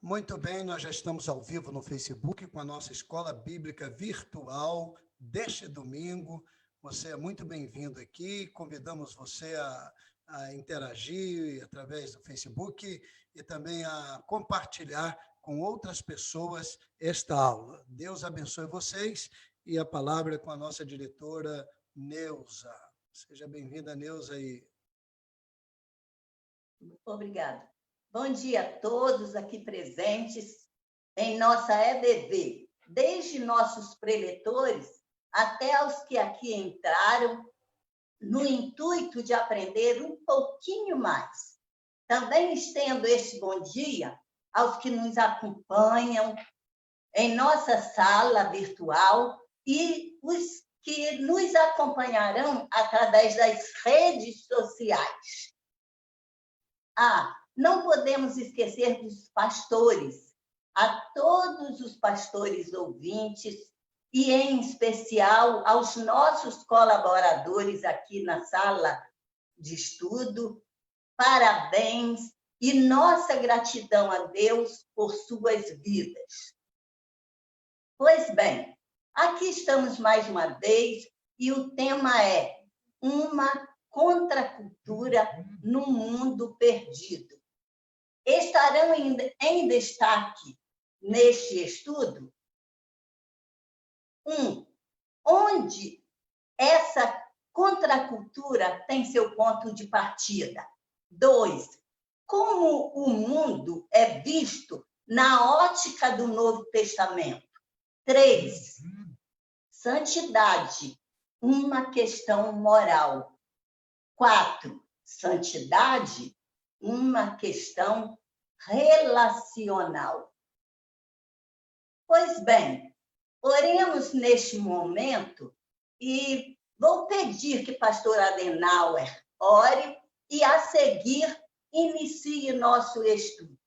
Muito bem, nós já estamos ao vivo no Facebook com a nossa Escola Bíblica Virtual deste domingo. Você é muito bem-vindo aqui, convidamos você a interagir através do Facebook e também a compartilhar com outras pessoas esta aula. Deus abençoe vocês e a palavra é com a nossa diretora Neuza. Seja bem-vinda, Neuza. Obrigada. Bom dia a todos aqui presentes em nossa EBV, desde nossos preletores até aos que aqui entraram no intuito de aprender um pouquinho mais. Também estendo este bom dia aos que nos acompanham em nossa sala virtual e os que nos acompanharão através das redes sociais. Não podemos esquecer dos pastores, a todos os pastores ouvintes e, em especial, aos nossos colaboradores aqui na sala de estudo. Parabéns e nossa gratidão a Deus por suas vidas. Pois bem, aqui estamos mais uma vez e o tema é uma contracultura no mundo perdido. Estarão em destaque neste estudo: 1. Onde essa contracultura tem seu ponto de partida. 2. Como o mundo é visto na ótica do Novo Testamento. 3. Santidade, uma questão moral. 4. Santidade, uma questão relacional. Pois bem, oremos neste momento e vou pedir que pastor Adenauer ore e, a seguir, inicie nosso estudo.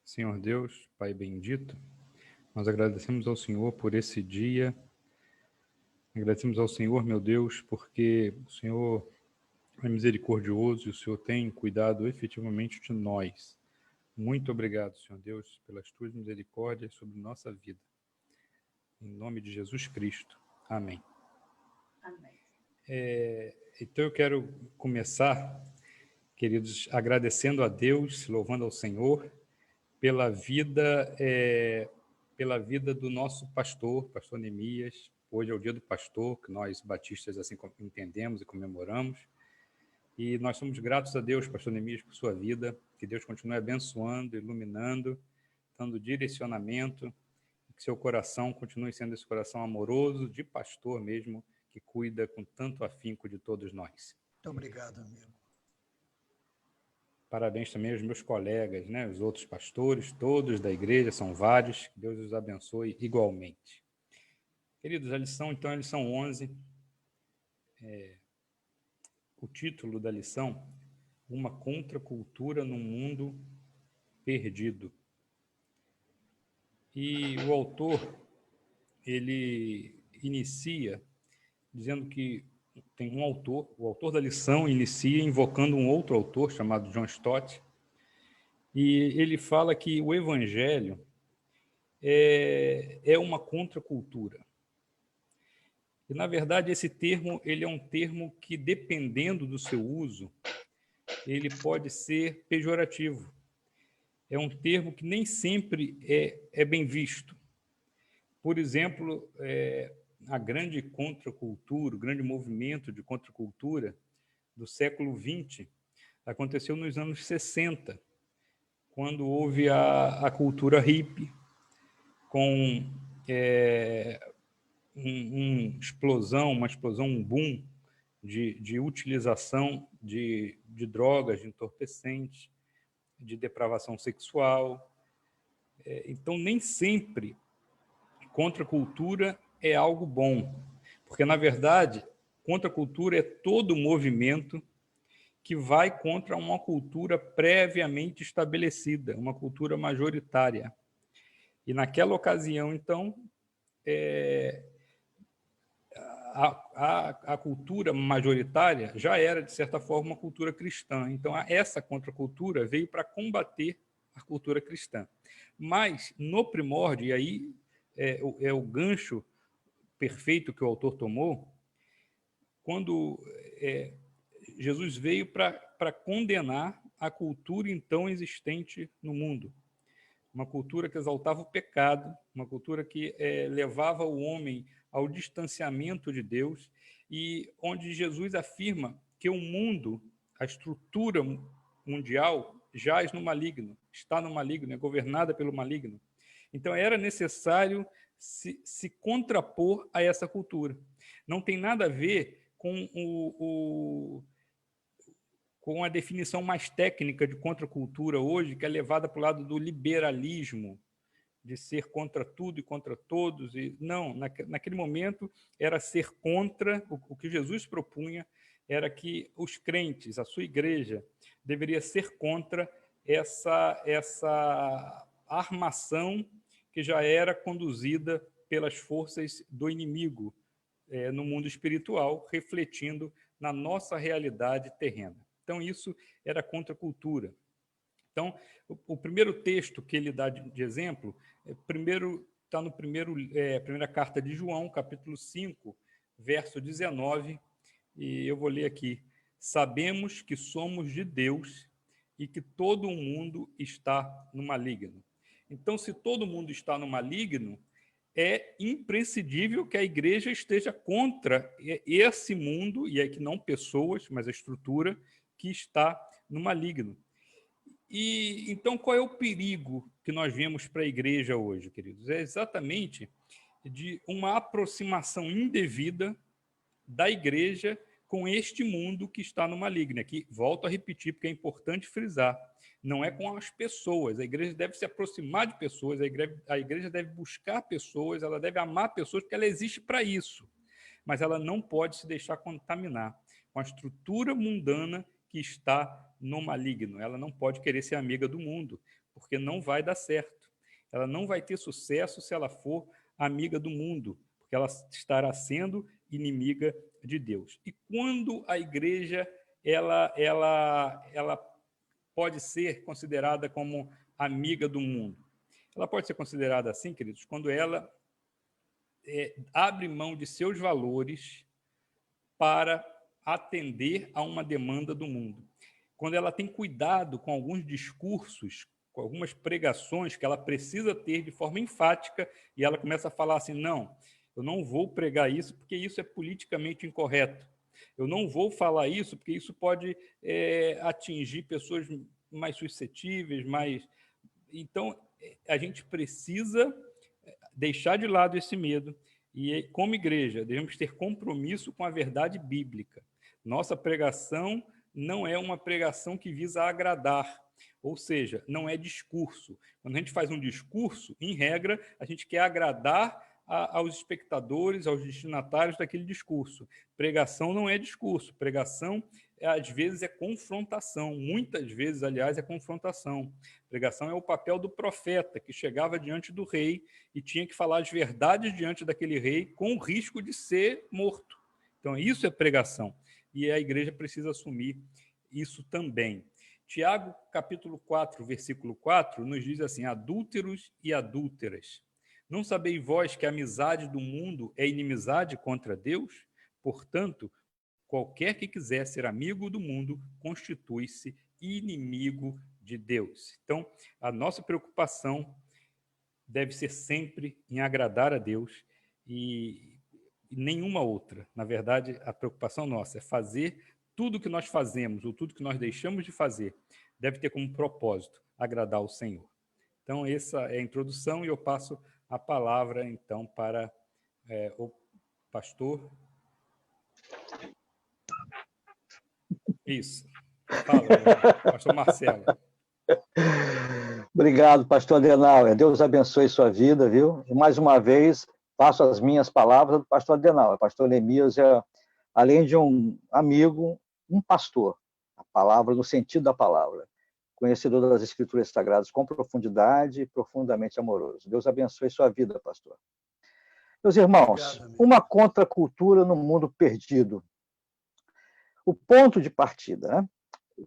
Senhor Deus, Pai bendito, nós agradecemos ao Senhor por esse dia. Agradecemos ao Senhor, meu Deus, porque o Senhor é misericordioso e o Senhor tem cuidado efetivamente de nós. Muito obrigado, Senhor Deus, pelas tuas misericórdias sobre nossa vida. Em nome de Jesus Cristo. Amém. Amém. Então eu quero começar, queridos, agradecendo a Deus, louvando ao Senhor pela vida do nosso pastor Neemias. Hoje é o dia do pastor, que nós batistas assim entendemos e comemoramos. E nós somos gratos a Deus, pastor Neemias, por sua vida. Que Deus continue abençoando, iluminando, dando direcionamento. Que seu coração continue sendo esse coração amoroso, de pastor mesmo, que cuida com tanto afinco de todos nós. Muito obrigado, amigo. Parabéns também aos meus colegas, né? Os outros pastores, todos da igreja, são vários. Que Deus os abençoe igualmente. Queridos, a lição, então, é a lição 11. O título da lição, Uma Contracultura no Mundo Perdido. E o autor, ele inicia dizendo que tem um autor, o autor da lição inicia invocando um outro autor chamado John Stott, e ele fala que o evangelho é uma contracultura. E, na verdade, esse termo ele é um termo que, dependendo do seu uso, ele pode ser pejorativo. É um termo que nem sempre é bem visto. Por exemplo, a grande contracultura, o grande movimento de contracultura do século XX aconteceu nos anos 60, quando houve a cultura hippie, com uma explosão, um boom de utilização de drogas, de entorpecentes, de depravação sexual. Então, nem sempre contracultura é algo bom, porque, na verdade, contracultura é todo movimento que vai contra uma cultura previamente estabelecida, uma cultura majoritária. E, naquela ocasião, então, a cultura majoritária já era, de certa forma, uma cultura cristã. Então, essa contracultura veio para combater a cultura cristã. Mas, no primórdio, e aí é o gancho perfeito que o autor tomou, quando Jesus veio para condenar a cultura então existente no mundo. Uma cultura que exaltava o pecado, uma cultura que levava o homem ao distanciamento de Deus, e onde Jesus afirma que o mundo, a estrutura mundial, jaz no maligno, está no maligno, é governada pelo maligno. Então, era necessário se contrapor a essa cultura. Não tem nada a ver com a definição mais técnica de contracultura hoje, que é levada para o lado do liberalismo, de ser contra tudo e contra todos. E não, naquele momento era ser contra, o que Jesus propunha era que os crentes, a sua igreja, deveria ser contra essa armação que já era conduzida pelas forças do inimigo no mundo espiritual, refletindo na nossa realidade terrena. Então, isso era contra a cultura. Então, o primeiro texto que ele dá de exemplo, está no primeira carta de João, capítulo 5, verso 19, e eu vou ler aqui. Sabemos que somos de Deus e que todo o mundo está no maligno. Então, se todo mundo está no maligno, é imprescindível que a igreja esteja contra esse mundo, e é que não pessoas, mas a estrutura que está no maligno. E então, qual é o perigo que nós vemos para a igreja hoje, queridos? É exatamente de uma aproximação indevida da igreja com este mundo que está no maligno. Aqui, volto a repetir, porque é importante frisar, não é com as pessoas. A igreja deve se aproximar de pessoas, a igreja deve buscar pessoas, ela deve amar pessoas, porque ela existe para isso. Mas ela não pode se deixar contaminar com a estrutura mundana que está no maligno. Ela não pode querer ser amiga do mundo, porque não vai dar certo. Ela não vai ter sucesso se ela for amiga do mundo, porque ela estará sendo inimiga de Deus. E quando a igreja ela pode ser considerada como amiga do mundo? Ela pode ser considerada assim, queridos, quando ela abre mão de seus valores para atender a uma demanda do mundo. Quando ela tem cuidado com alguns discursos, com algumas pregações que ela precisa ter de forma enfática, e ela começa a falar assim, não, eu não vou pregar isso porque isso é politicamente incorreto. Eu não vou falar isso porque isso pode atingir pessoas mais suscetíveis, mais... Então, a gente precisa deixar de lado esse medo e, como igreja, devemos ter compromisso com a verdade bíblica. Nossa pregação não é uma pregação que visa agradar, ou seja, não é discurso. Quando a gente faz um discurso, em regra, a gente quer agradar aos espectadores, aos destinatários daquele discurso. Pregação não é discurso, pregação às vezes é confrontação, muitas vezes, aliás, é confrontação. Pregação é o papel do profeta, que chegava diante do rei e tinha que falar as verdades diante daquele rei, com o risco de ser morto. Então, isso é pregação. E a igreja precisa assumir isso também. Tiago, capítulo 4, versículo 4, nos diz assim, adúlteros e adúlteras, não sabeis vós que a amizade do mundo é inimizade contra Deus? Portanto, qualquer que quiser ser amigo do mundo constitui-se inimigo de Deus. Então, a nossa preocupação deve ser sempre em agradar a Deus e nenhuma outra. Na verdade, a preocupação nossa é fazer tudo que nós fazemos ou tudo que nós deixamos de fazer deve ter como propósito agradar ao Senhor. Então, essa é a introdução e eu passo a palavra, então, para o pastor. Isso. Fala, pastor Marcelo. Obrigado, pastor Adenauer. Deus abençoe sua vida, viu? E mais uma vez, faço as minhas palavras do pastor Adenauer. Pastor Neemias é, além de um amigo, um pastor. A palavra, no sentido da palavra. Conhecedor das Escrituras Sagradas com profundidade e profundamente amoroso. Deus abençoe sua vida, pastor. Meus irmãos, Obrigado, uma contracultura no mundo perdido. O ponto de partida, né?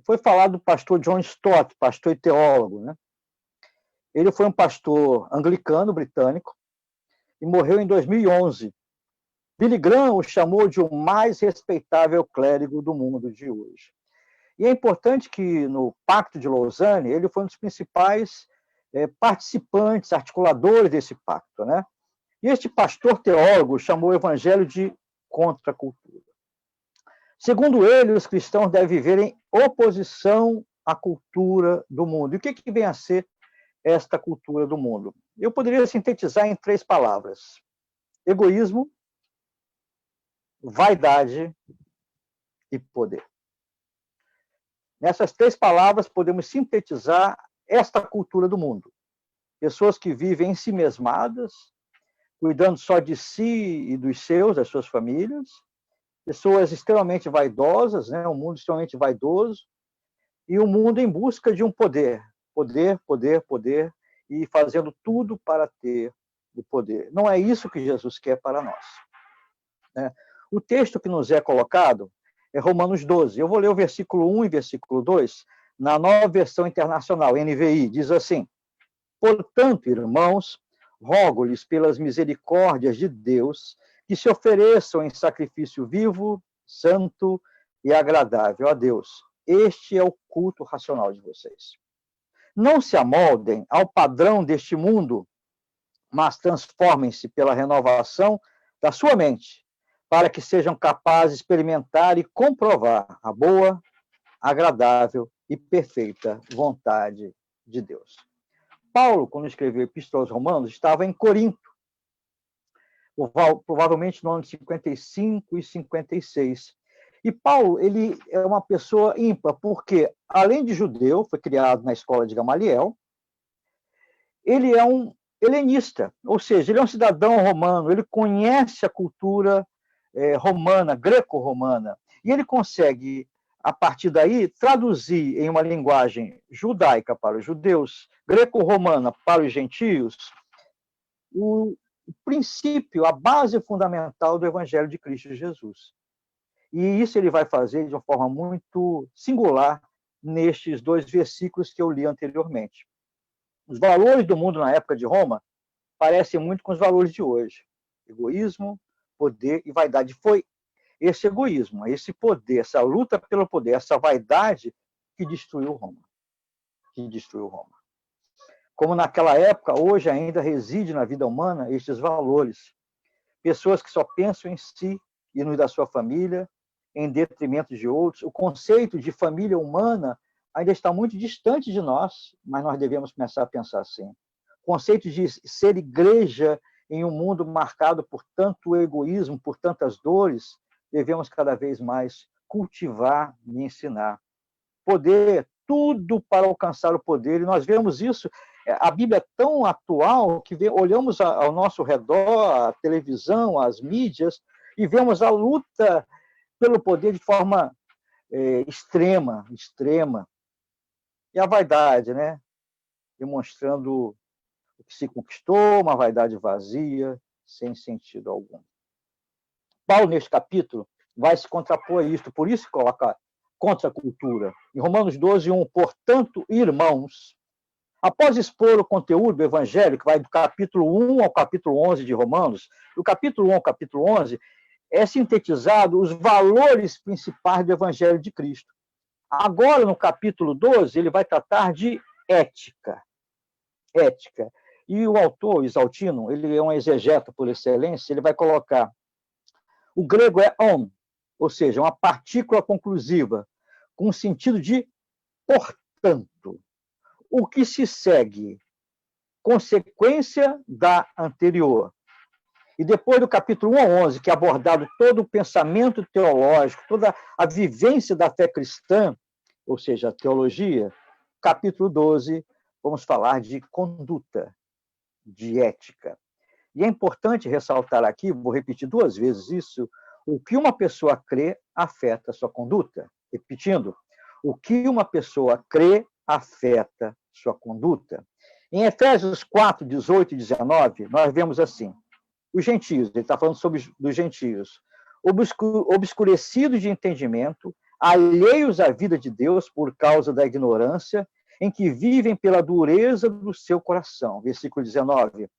Foi falado do pastor John Stott, pastor e teólogo, né? Ele foi um pastor anglicano britânico e morreu em 2011. Billy Graham o chamou de o mais respeitável clérigo do mundo de hoje. E é importante que no Pacto de Lausanne ele foi um dos principais participantes, articuladores desse pacto, né? E este pastor teólogo chamou o evangelho de contracultura. Segundo ele, os cristãos devem viver em oposição à cultura do mundo. E o que vem a ser esta cultura do mundo? Eu poderia sintetizar em 3 palavras: egoísmo, vaidade e poder. Nessas 3 palavras podemos sintetizar esta cultura do mundo. Pessoas que vivem em si mesmadas, cuidando só de si e dos seus, das suas famílias, pessoas extremamente vaidosas, né? Um mundo extremamente vaidoso, e um mundo em busca de um poder, poder, e fazendo tudo para ter o poder. Não é isso que Jesus quer para nós, né? O texto que nos é colocado é Romanos 12. Eu vou ler o versículo 1 e versículo 2, na Nova Versão Internacional, NVI, diz assim: portanto, irmãos, rogo-lhes pelas misericórdias de Deus que se ofereçam em sacrifício vivo, santo e agradável a Deus. Este é o culto racional de vocês. Não se amoldem ao padrão deste mundo, mas transformem-se pela renovação da sua mente, para que sejam capazes de experimentar e comprovar a boa, agradável e perfeita vontade de Deus. Paulo, quando escreveu a Epístola aos Romanos, estava em Corinto, provavelmente no ano de 55 e 56. E Paulo, ele é uma pessoa ímpar, porque, além de judeu, foi criado na escola de Gamaliel, ele é um helenista, ou seja, ele é um cidadão romano, ele conhece a cultura romana, greco-romana, e ele consegue, a partir daí, traduzir em uma linguagem judaica para os judeus, greco-romana para os gentios, o princípio, a base fundamental do Evangelho de Cristo Jesus. E isso ele vai fazer de uma forma muito singular nestes 2 versículos que eu li anteriormente. Os valores do mundo na época de Roma parecem muito com os valores de hoje. Egoísmo, poder e vaidade. Foi esse egoísmo, esse poder, essa luta pelo poder, essa vaidade que destruiu Roma. Como naquela época, hoje ainda reside na vida humana estes valores. Pessoas que só pensam em si e no da sua família, em detrimento de outros. O conceito de família humana ainda está muito distante de nós, mas nós devemos começar a pensar assim. O conceito de ser igreja em um mundo marcado por tanto egoísmo, por tantas dores, devemos cada vez mais cultivar e ensinar. Poder, tudo para alcançar o poder, e nós vemos isso. A Bíblia é tão atual que olhamos ao nosso redor, a televisão, as mídias, e vemos a luta pelo poder de forma extrema. E a vaidade, né? Demonstrando o que se conquistou, uma vaidade vazia, sem sentido algum. Paulo, neste capítulo, vai se contrapor a isto, por isso coloca contra a cultura. Em Romanos 12, 1, portanto, irmãos, após expor o conteúdo do Evangelho, que vai do capítulo 1 ao capítulo 11 de Romanos, do capítulo 1 ao capítulo 11, é sintetizado os valores principais do Evangelho de Cristo. Agora, no capítulo 12, ele vai tratar de ética. E o autor, Isaltino, ele é um exegeta por excelência, ele vai colocar, o grego é on, ou seja, uma partícula conclusiva, com o sentido de portanto. O que se segue? Consequência da anterior. E depois do capítulo 1 ao 11, que é abordado todo o pensamento teológico, toda a vivência da fé cristã, ou seja, a teologia, capítulo 12, vamos falar de conduta, de ética. E é importante ressaltar aqui, vou repetir 2 vezes isso, o que uma pessoa crê afeta a sua conduta. Repetindo, o que uma pessoa crê afeta sua conduta. Em Efésios 4, 18 e 19, nós vemos assim, os gentios, ele está falando sobre dos gentios, obscurecidos de entendimento, alheios à vida de Deus por causa da ignorância, em que vivem pela dureza do seu coração. Versículo 19.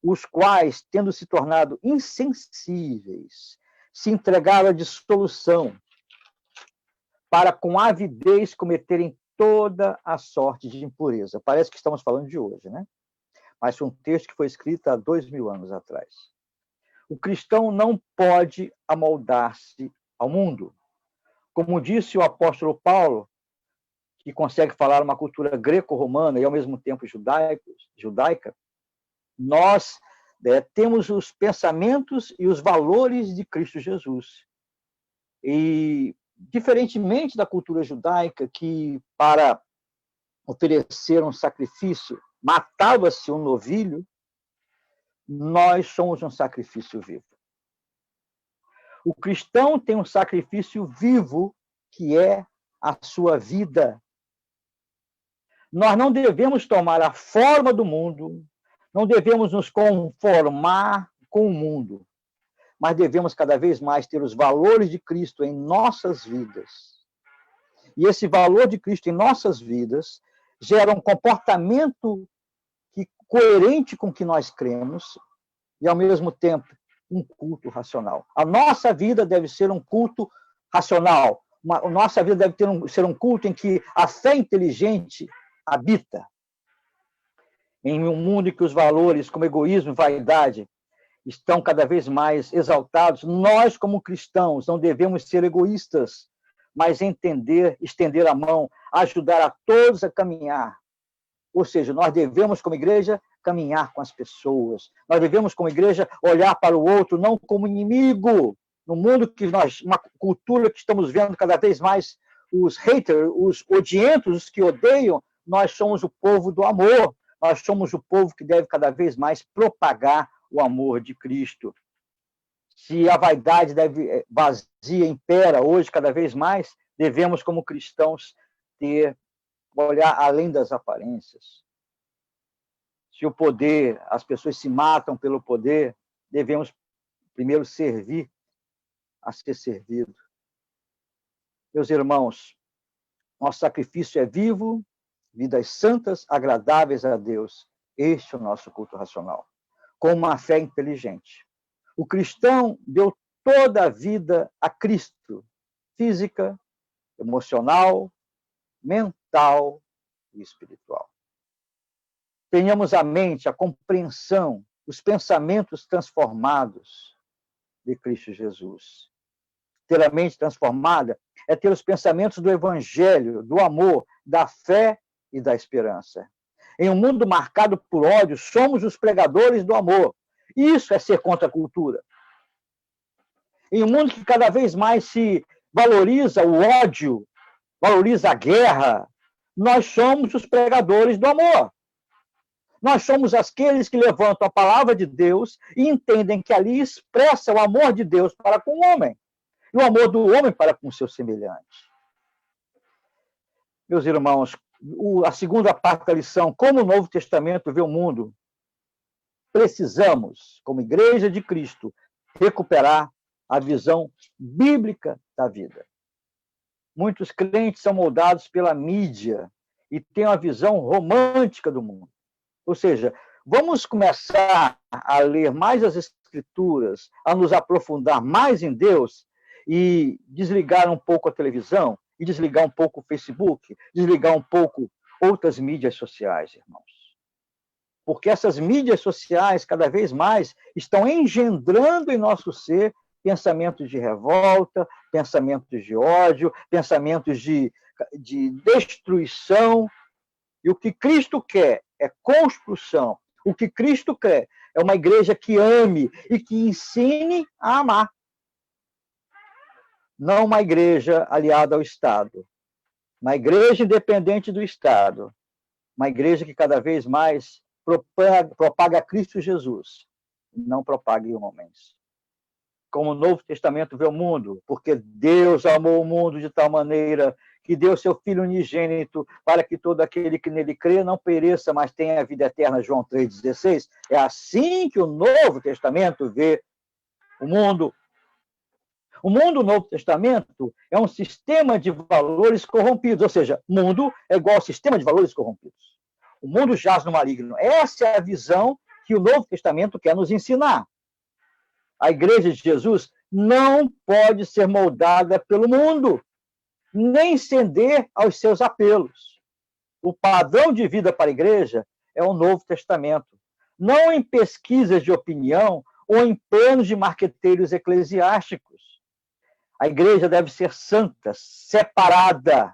Os quais, tendo se tornado insensíveis, se entregaram à dissolução, para com avidez cometerem toda a sorte de impureza. Parece que estamos falando de hoje, né? Mas foi um texto que foi escrito há 2000 anos atrás. O cristão não pode amoldar-se ao mundo. Como disse o apóstolo Paulo, que consegue falar uma cultura greco-romana e, ao mesmo tempo, judaica, nós temos os pensamentos e os valores de Cristo Jesus. E, diferentemente da cultura judaica, que, para oferecer um sacrifício, matava-se um novilho, nós somos um sacrifício vivo. O cristão tem um sacrifício vivo, que é a sua vida. Nós não devemos tomar a forma do mundo, não devemos nos conformar com o mundo, mas devemos cada vez mais ter os valores de Cristo em nossas vidas. E esse valor de Cristo em nossas vidas gera um comportamento coerente com o que nós cremos e, ao mesmo tempo, um culto racional. A nossa vida deve ser um culto racional. A nossa vida deve ser um culto em que a fé inteligente habita. Em um mundo em que os valores, como egoísmo e vaidade, estão cada vez mais exaltados, nós, como cristãos, não devemos ser egoístas, mas estender a mão, ajudar a todos a caminhar. Ou seja, nós devemos, como igreja, caminhar com as pessoas. Nós devemos, como igreja, olhar para o outro não como inimigo. No mundo que uma cultura que estamos vendo cada vez mais, os haters, os odientos, os que odeiam, nós somos o povo do amor. Nós somos o povo que deve cada vez mais propagar o amor de Cristo. Se a vaidade vazia impera hoje cada vez mais, devemos, como cristãos, olhar além das aparências. Se o poder, as pessoas se matam pelo poder, devemos primeiro servir a ser servido. Meus irmãos, nosso sacrifício é vivo, vidas santas, agradáveis a Deus. Este é o nosso culto racional, com uma fé inteligente. O cristão deu toda a vida a Cristo, física, emocional, mental e espiritual. Tenhamos a mente, a compreensão, os pensamentos transformados de Cristo Jesus. Ter a mente transformada é ter os pensamentos do Evangelho, do amor, da fé e da esperança. Em um mundo marcado por ódio, somos os pregadores do amor. Isso é ser contra a cultura. Em um mundo que cada vez mais se valoriza o ódio, valoriza a guerra, nós somos os pregadores do amor. Nós somos aqueles que levantam a palavra de Deus e entendem que ali expressa o amor de Deus para com o homem e o amor do homem para com o seu semelhante. Meus irmãos, a segunda parte da lição, como o Novo Testamento vê o mundo, precisamos, como Igreja de Cristo, recuperar a visão bíblica da vida. Muitos crentes são moldados pela mídia e têm uma visão romântica do mundo. Ou seja, vamos começar a ler mais as Escrituras, a nos aprofundar mais em Deus e desligar um pouco a televisão, e desligar um pouco o Facebook, desligar um pouco outras mídias sociais, irmãos. Porque essas mídias sociais, cada vez mais, estão engendrando em nosso ser pensamentos de revolta, pensamentos de ódio, pensamentos de destruição. E o que Cristo quer é construção. O que Cristo quer é uma igreja que ame e que ensine a amar. Não uma igreja aliada ao Estado. Uma igreja independente do Estado. Uma igreja que cada vez mais propaga Cristo Jesus. Não propague homens. Como o Novo Testamento vê o mundo, porque Deus amou o mundo de tal maneira que deu seu Filho unigênito para que todo aquele que nele crê não pereça, mas tenha a vida eterna, João 3,16. É assim que o Novo Testamento vê o mundo. O mundo do Novo Testamento é um sistema de valores corrompidos, ou seja, o mundo é igual ao sistema de valores corrompidos. O mundo jaz no maligno. Essa é a visão que o Novo Testamento quer nos ensinar. A Igreja de Jesus não pode ser moldada pelo mundo, nem ceder aos seus apelos. O padrão de vida para a Igreja é o Novo Testamento, não em pesquisas de opinião ou em planos de marqueteiros eclesiásticos. A Igreja deve ser santa, separada.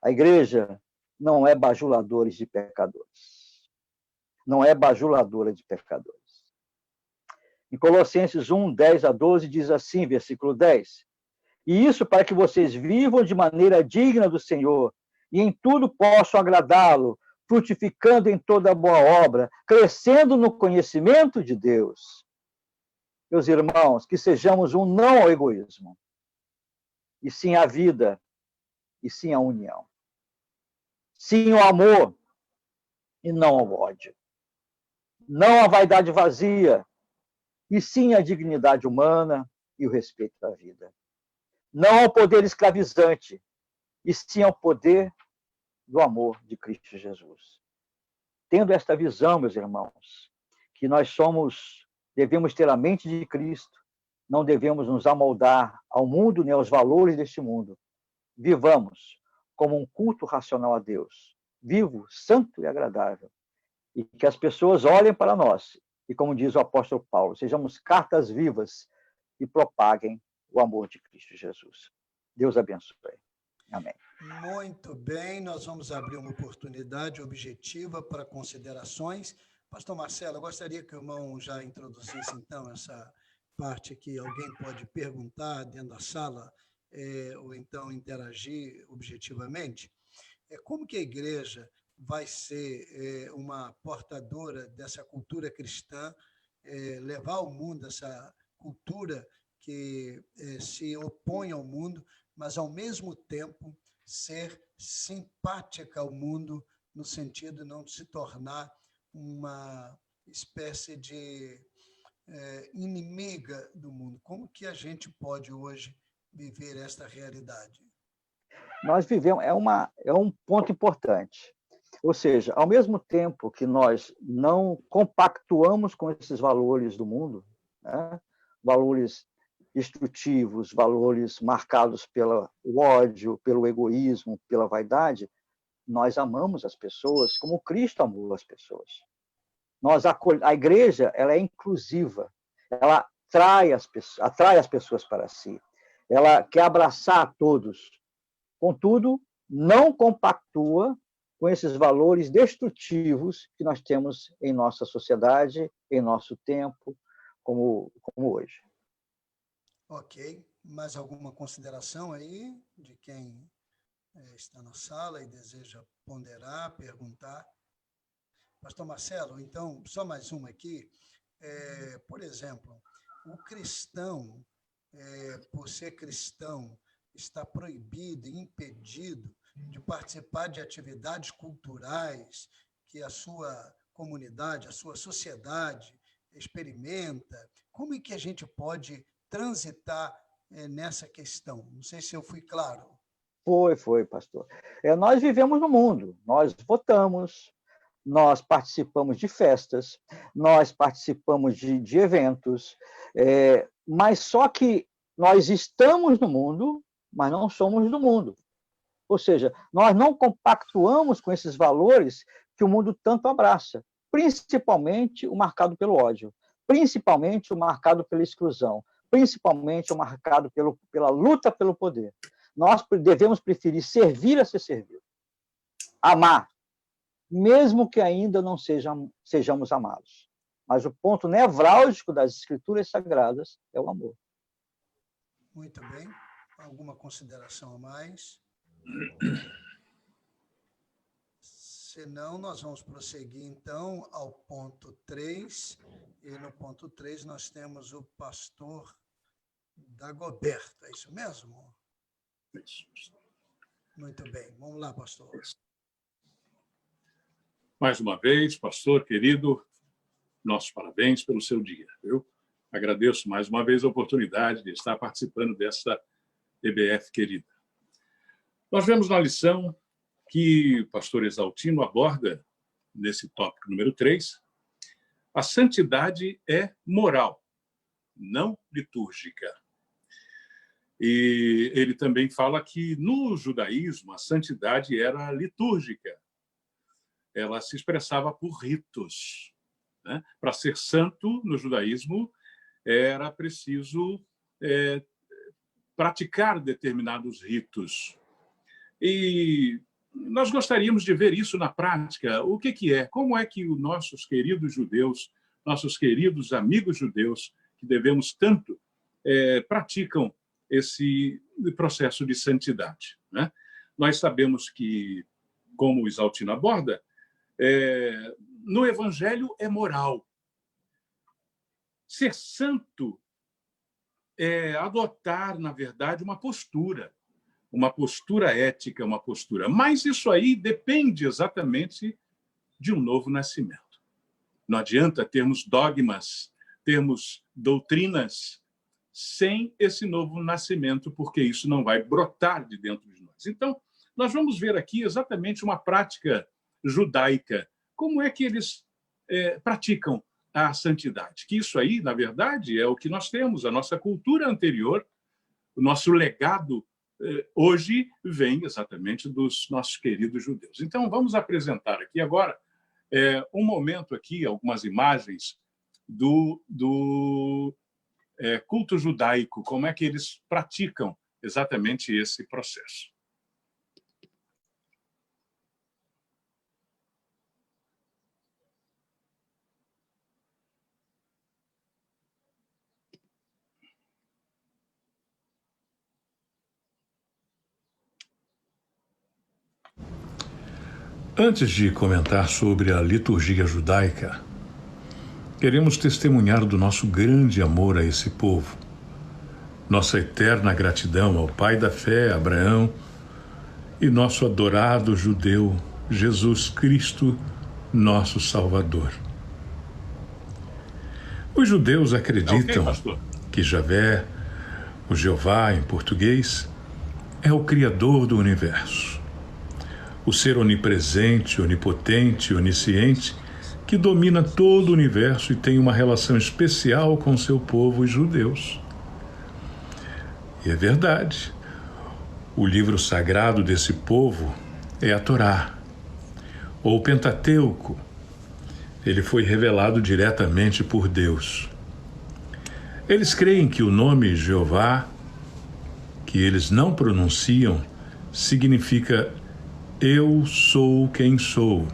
A Igreja não é bajuladora de pecadores. Não é bajuladora de pecadores. Em Colossenses 1, 10 a 12, diz assim, versículo 10. E isso para que vocês vivam de maneira digna do Senhor, e em tudo possam agradá-lo, frutificando em toda boa obra, crescendo no conhecimento de Deus. Meus irmãos, que sejamos um não ao egoísmo, e sim à vida, e sim à união. Sim ao amor, e não ao ódio. Não à vaidade vazia, e sim à dignidade humana e o respeito à vida. Não ao poder escravizante, e sim ao poder do amor de Cristo Jesus. Tendo esta visão, meus irmãos, que nós devemos ter a mente de Cristo, não devemos nos amoldar ao mundo nem aos valores deste mundo. Vivamos como um culto racional a Deus, vivo, santo e agradável, e que as pessoas olhem para nós, e como diz o apóstolo Paulo, sejamos cartas vivas e propaguem o amor de Cristo Jesus. Deus abençoe. Amém. Muito bem, nós vamos abrir uma oportunidade objetiva para considerações. Pastor Marcelo, eu gostaria que o irmão já introduzisse, então, essa parte que alguém pode perguntar dentro da sala, ou então interagir objetivamente. Como que a igreja vai ser uma portadora dessa cultura cristã, levar ao mundo essa cultura que se opõe ao mundo, mas, ao mesmo tempo, ser simpática ao mundo, no sentido de não se tornar uma espécie de inimiga do mundo. Como que a gente pode hoje viver esta realidade? Nós vivemos, é um ponto importante. Ou seja, ao mesmo tempo que nós não compactuamos com esses valores do mundo, né? Valores destrutivos, valores marcados pelo ódio, pelo egoísmo, pela vaidade, nós amamos as pessoas como Cristo amou as pessoas. A igreja, ela é inclusiva, ela atrai as pessoas para si, ela quer abraçar a todos. Contudo, não compactua com esses valores destrutivos que nós temos em nossa sociedade, em nosso tempo, como hoje. Ok. Mais alguma consideração aí de quem está na sala e deseja ponderar, perguntar? Pastor Marcelo, então, só mais uma aqui. Por exemplo, o cristão, por ser cristão, está proibido e impedido de participar de atividades culturais que a sua comunidade, a sua sociedade experimenta. Como é que a gente pode transitar nessa questão? Não sei se eu fui claro. Foi, pastor. Nós vivemos no mundo, nós votamos, nós participamos de festas, nós participamos de eventos, mas só que nós estamos no mundo, mas não somos do mundo. Ou seja, nós não compactuamos com esses valores que o mundo tanto abraça, principalmente o marcado pelo ódio, principalmente o marcado pela exclusão, principalmente o marcado pela luta pelo poder. Nós devemos preferir servir a ser servido, amar, mesmo que ainda não sejamos amados. Mas o ponto nevrálgico das Escrituras Sagradas é o amor. Muito bem. Alguma consideração a mais? Senão, nós vamos prosseguir, então, ao ponto 3. E no ponto 3 nós temos o pastor Dagoberto, é isso mesmo? Isso. Muito bem, vamos lá, pastor. Mais uma vez, pastor querido, nossos parabéns pelo seu dia, viu? Agradeço mais uma vez a oportunidade de estar participando dessa EBF querida. Nós vemos na lição que o pastor Exaltino aborda, nesse tópico número 3, a santidade é moral, não litúrgica. E ele também fala que, no judaísmo, a santidade era litúrgica. Ela se expressava por ritos, né? Para ser santo, no judaísmo, era preciso praticar determinados ritos. E nós gostaríamos de ver isso na prática. O que é? Como é que os nossos queridos judeus, nossos queridos amigos judeus, que devemos tanto, praticam esse processo de santidade, né? Nós sabemos que, como o Exaltino aborda, no Evangelho é moral. Ser santo é adotar, na verdade, uma postura ética, uma postura. Mas isso aí depende exatamente de um novo nascimento. Não adianta termos dogmas, termos doutrinas sem esse novo nascimento, porque isso não vai brotar de dentro de nós. Então, nós vamos ver aqui exatamente uma prática judaica. Como é que eles praticam a santidade? Que isso aí, na verdade, é o que nós temos, a nossa cultura anterior, o nosso legado hoje vem exatamente dos nossos queridos judeus. Então, vamos apresentar aqui agora um momento aqui, algumas imagens do culto judaico, como é que eles praticam exatamente esse processo. Antes de comentar sobre a liturgia judaica, queremos testemunhar do nosso grande amor a esse povo, nossa eterna gratidão ao pai da fé, Abraão, e nosso adorado judeu, Jesus Cristo, nosso Salvador. Os judeus acreditam que Javé, o Jeová em português, é o Criador do universo, o ser onipresente, onipotente, onisciente, que domina todo o universo e tem uma relação especial com seu povo, os judeus. E é verdade. O livro sagrado desse povo é a Torá, ou o Pentateuco. Ele foi revelado diretamente por Deus. Eles creem que o nome Jeová, que eles não pronunciam, significa Eu sou quem sou.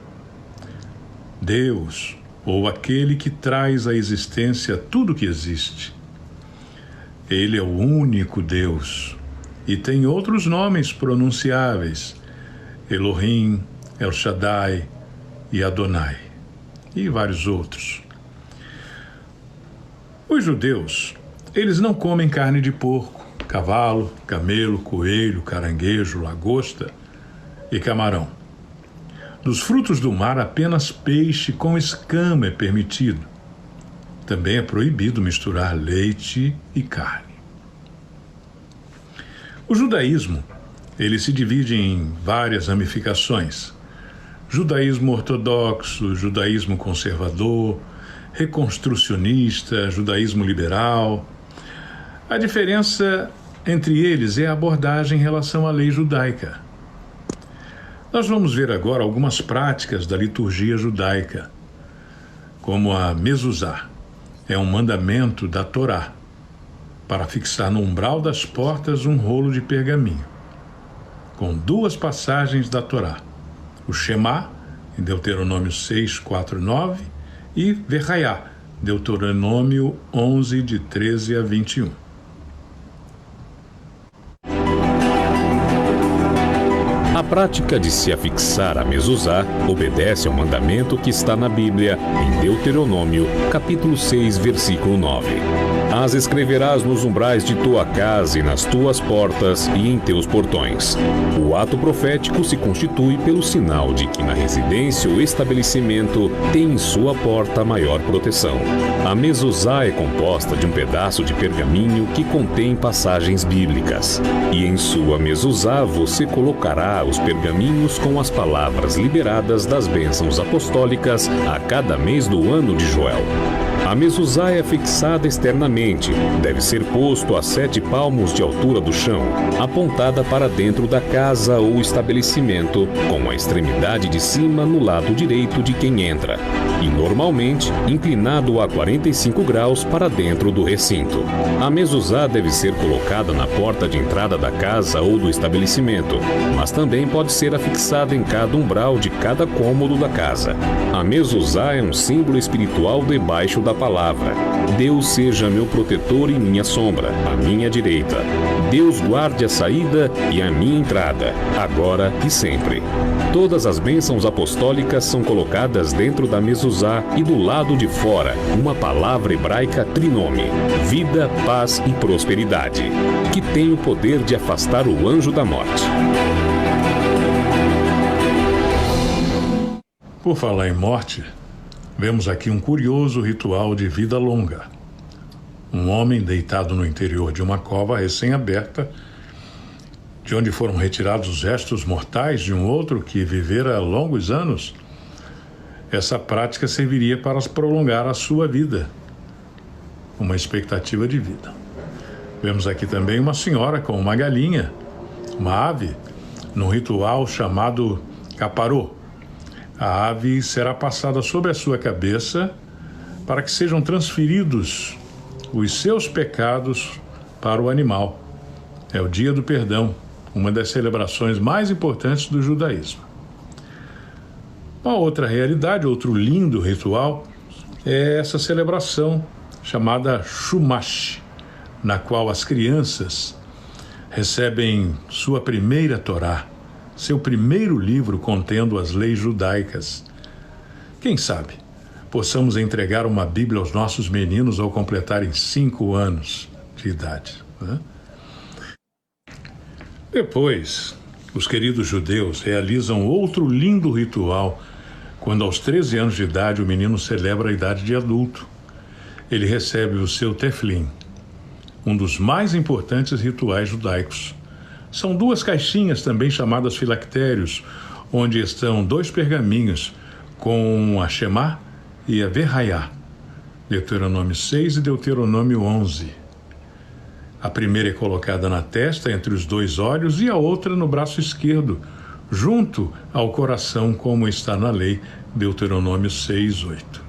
Deus, ou aquele que traz à existência tudo que existe. Ele é o único Deus e tem outros nomes pronunciáveis: Elohim, El Shaddai e Adonai, e vários outros. Os judeus, eles não comem carne de porco, cavalo, camelo, coelho, caranguejo, lagosta e camarão. Dos frutos do mar, apenas peixe com escama é permitido. Também é proibido misturar leite e carne. O judaísmo, ele se divide em várias ramificações: judaísmo ortodoxo, judaísmo conservador, reconstrucionista, judaísmo liberal. A diferença entre eles é a abordagem em relação à lei judaica. Nós vamos ver agora algumas práticas da liturgia judaica, como a mezuzá. É um mandamento da Torá, para fixar no umbral das portas um rolo de pergaminho, com 2 passagens da Torá: o Shema, em Deuteronômio 6, 4, 9, e Verraiá, Deuteronômio 11, de 13 a 21. A prática de se afixar a mezuzá obedece ao mandamento que está na Bíblia, em Deuteronômio, capítulo 6, versículo 9. As escreverás nos umbrais de tua casa e nas tuas portas e em teus portões. O ato profético se constitui pelo sinal de que na residência ou estabelecimento tem em sua porta maior proteção. A mezuzá é composta de um pedaço de pergaminho que contém passagens bíblicas. E em sua mezuzá você colocará os pergaminhos com as palavras liberadas das bênçãos apostólicas a cada mês do ano de Joel. A mezuzá é fixada externamente, deve ser posto a 7 palmos de altura do chão, apontada para dentro da casa ou estabelecimento, com a extremidade de cima no lado direito de quem entra, e normalmente inclinado a 45 graus para dentro do recinto. A mezuzá deve ser colocada na porta de entrada da casa ou do estabelecimento, mas também pode ser afixada em cada umbral de cada cômodo da casa. A mezuzá é um símbolo espiritual debaixo da palavra. Deus seja meu protetor e minha sombra, à minha direita. Deus guarde a saída e a minha entrada, agora e sempre. Todas as bênçãos apostólicas são colocadas dentro da mezuzá e do lado de fora, uma palavra hebraica trinome: vida, paz e prosperidade, que tem o poder de afastar o anjo da morte. Por falar em morte, vemos aqui um curioso ritual de vida longa. Um homem deitado no interior de uma cova recém-aberta, de onde foram retirados os restos mortais de um outro que vivera longos anos. Essa prática serviria para prolongar a sua vida, uma expectativa de vida. Vemos aqui também uma senhora com uma galinha, uma ave, num ritual chamado caparô. A ave será passada sobre a sua cabeça para que sejam transferidos os seus pecados para o animal. É o dia do perdão, uma das celebrações mais importantes do judaísmo. Uma outra realidade, outro lindo ritual, é essa celebração chamada Chumash, na qual as crianças recebem sua primeira Torá, seu primeiro livro contendo as leis judaicas. Quem sabe possamos entregar uma Bíblia aos nossos meninos ao completarem 5 anos de idade, né? Depois, os queridos judeus realizam outro lindo ritual quando aos 13 anos de idade o menino celebra a idade de adulto. Ele recebe o seu teflim, um dos mais importantes rituais judaicos. São 2 caixinhas, também chamadas filactérios, onde estão 2 pergaminhos com a Shemá e a Verraiá, Deuteronômio 6 e Deuteronômio 11. A primeira é colocada na testa, entre os 2 olhos, e a outra no braço esquerdo, junto ao coração, como está na lei, Deuteronômio 6, 8.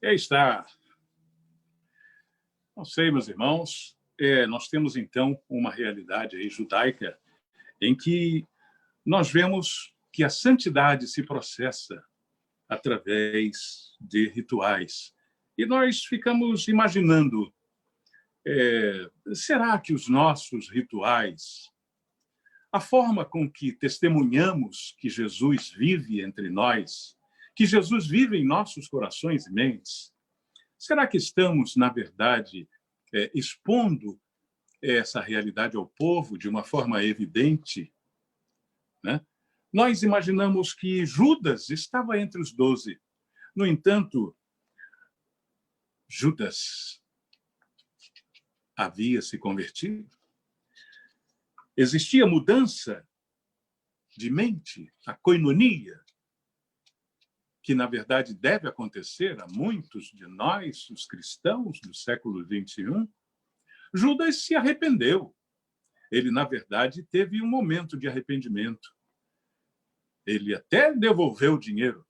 E aí está. Não sei, meus irmãos, nós temos então uma realidade aí judaica em que nós vemos que a santidade se processa através de rituais. E nós ficamos imaginando, será que os nossos rituais, a forma com que testemunhamos que Jesus vive entre nós, que Jesus vive em nossos corações e mentes, será que estamos, na verdade, expondo essa realidade ao povo de uma forma evidente, né? Nós imaginamos que Judas estava entre os 12, No entanto, Judas havia se convertido. Existia mudança de mente, a koinonia, que, na verdade, deve acontecer a muitos de nós, os cristãos do século XXI. Judas se arrependeu. Ele, na verdade, teve um momento de arrependimento. Ele até devolveu o dinheiro,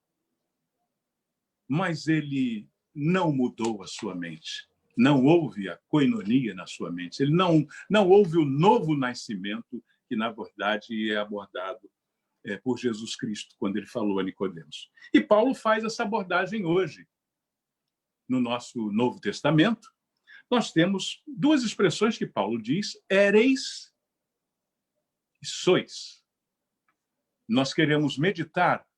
mas ele não mudou a sua mente. Não houve a koinonia na sua mente. Ele não houve o novo nascimento que, na verdade, é abordado por Jesus Cristo, quando ele falou a Nicodemos. E Paulo faz essa abordagem hoje. No nosso Novo Testamento, nós temos duas expressões que Paulo diz: éreis e sois. Nós queremos meditar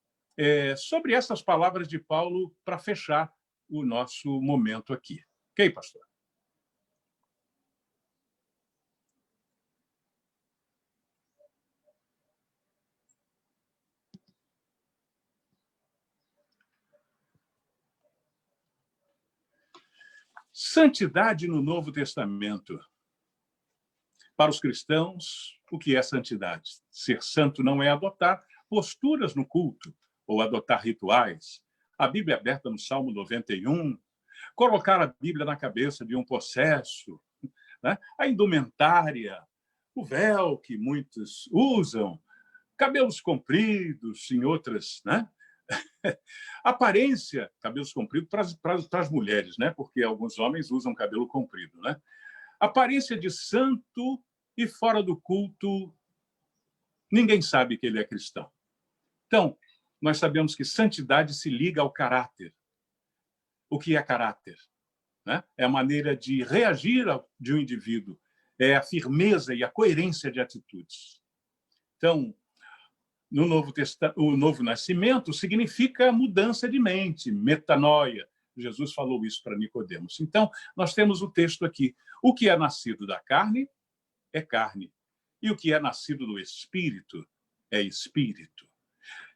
sobre essas palavras de Paulo para fechar o nosso momento aqui. Ok, pastor? Santidade no Novo Testamento. Para os cristãos, o que é santidade? Ser santo não é adotar posturas no culto ou adotar rituais. A Bíblia é aberta no Salmo 91, colocar a Bíblia na cabeça de um possesso, né? A indumentária, o véu que muitos usam, cabelos compridos em outras, né? Aparência, cabelos compridos para as mulheres, né? Porque alguns homens usam cabelo comprido, né? Aparência de santo e fora do culto, ninguém sabe que ele é cristão. Então, nós sabemos que santidade se liga ao caráter. O que é caráter? Né? É a maneira de reagir de um indivíduo, é a firmeza e a coerência de atitudes. Então, no o novo nascimento significa mudança de mente, metanoia. Jesus falou isso para Nicodemos. Então, nós temos o texto aqui. O que é nascido da carne é carne. E o que é nascido do Espírito é Espírito.